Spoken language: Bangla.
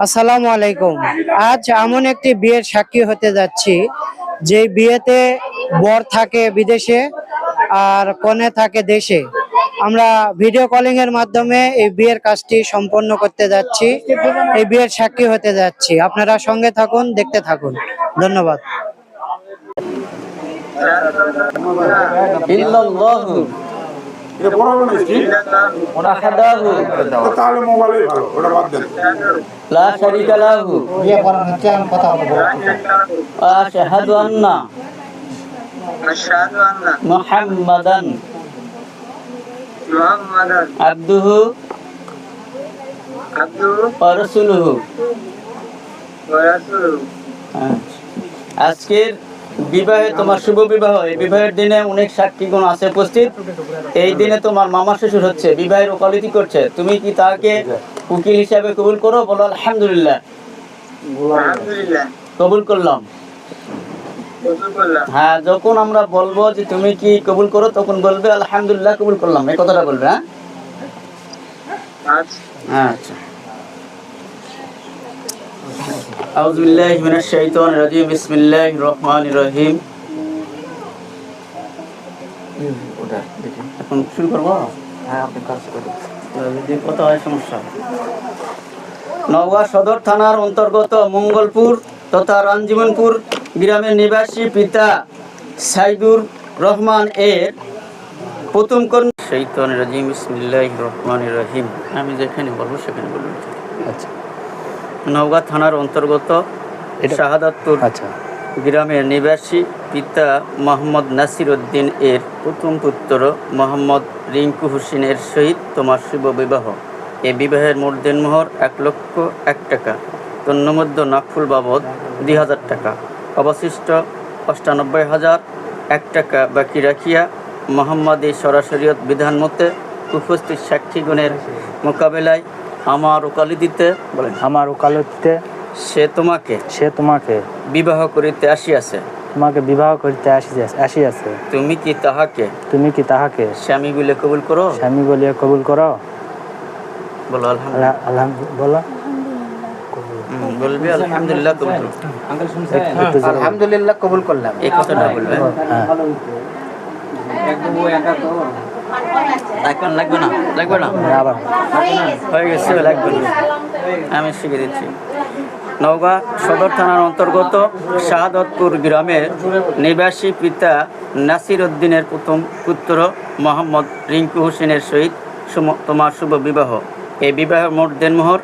আসসালামু আলাইকুম। আজ এমন একটি বিয়ের সাক্ষী হতে যাচ্ছি, যে বিয়েতে বর থাকে বিদেশে আর কনে থাকে দেশে। আমরা ভিডিও কলিং এর মাধ্যমে এই বিয়ের কাজটি সম্পন্ন করতে যাচ্ছি, এই বিয়ের সাক্ষী হতে যাচ্ছি। আপনারা সঙ্গে থাকুন, দেখতে থাকুন। ধন্যবাদ। ইল্লাল্লাহু এটা বড় বড় মিষ্টি ওয়াহদাহু তাহলে মোবাইলে ভালো ওটা বাদ দেন লা শারীকা লাহু বিয়ে করার হচ্ছে এখন কথা বলবো। ওয়া আশহাদু আন্না মুহাম্মাদান আবদুহু ওয়া রাসূলুহু। আজকের বিবাহে তোমার শুভ বিবাহ, এই বিবাহের দিনে অনেক সাক্ষীগণ আছে উপস্থিত। এই দিনে তোমার মামা শ্বশুর হচ্ছে, বিবাহের ওকালতি করছে। তুমি কি তাকে উকিল হিসাবে কবুল করো? বলো আলহামদুলিল্লাহ। কবুল করলাম। হ্যাঁ, যখন আমরা বলবো যে তুমি কি কবুল করো, তখন বলবে আলহামদুলিল্লাহ কবুল করলাম, এই কথাটা বলবে। হ্যাঁ, আচ্ছা। আউযু বিল্লাহি মিনাশ শাইতানির রাজিম। বিসমিল্লাহির রহমানির রহিম। এখন শুরু করবো? হ্যাঁ, আপনি কাজ করুন। যদি কথা হয় সমস্যা। নওগাঁ সদর থানার অন্তর্গত মঙ্গলপুর তথা রামজীবনপুর গ্রামের নিবাসী পিতা সাইদুর রহমান এর প্রথম কন্যা। শাইতানির রাজিম। বিসমিল্লাহির রহমানির রহিম। আমি যেখানে বলবো সেখানে বলবো। আচ্ছা। নওগাঁ থানার অন্তর্গত শাহাদাতপুর গ্রামের নিবাসী পিতা মোহাম্মদ নাসির উদ্দিন এর প্রথম পুত্র মোহাম্মদ রিঙ্কু হোসেনের সহিত তোমার শুভ বিবাহ। এই বিবাহের মোট দেনমোহর 1,01,000 টাকা, তন্মধ্য নাকফুল বাবদ 2,000 টাকা, অবশিষ্ট 98,001 টাকা বাকি রাখিয়া মোহাম্মদী সরাসরিয়ত বিধান মতে উপস্থিত সাক্ষীগণের মোকাবেলায় আমার ওকালতিতে সে তোমাকে বিবাহ করিতে আসিয়াছে। তুমি কি তাহাকে স্বামী বলে কবুল করো? বলো আলহামদুলিল্লাহ। বলবি আলহামদুলিল্লাহ কবুল করো। আলহামদুলিল্লাহ কবুল করলাম, এই কথাটা বলবে। লাগবে না হয়ে গেছে, লাগবে না, আমি শিখে দিচ্ছি। নওগাঁ সদর থানার অন্তর্গত শাহাদতপুর গ্রামের নিবাসী পিতা নাসির উদ্দিনের প্রথম পুত্র মোহাম্মদ রিঙ্কু হোসেনের সহিত তোমার শুভ বিবাহ। এই বিবাহের মোট দেনমোহর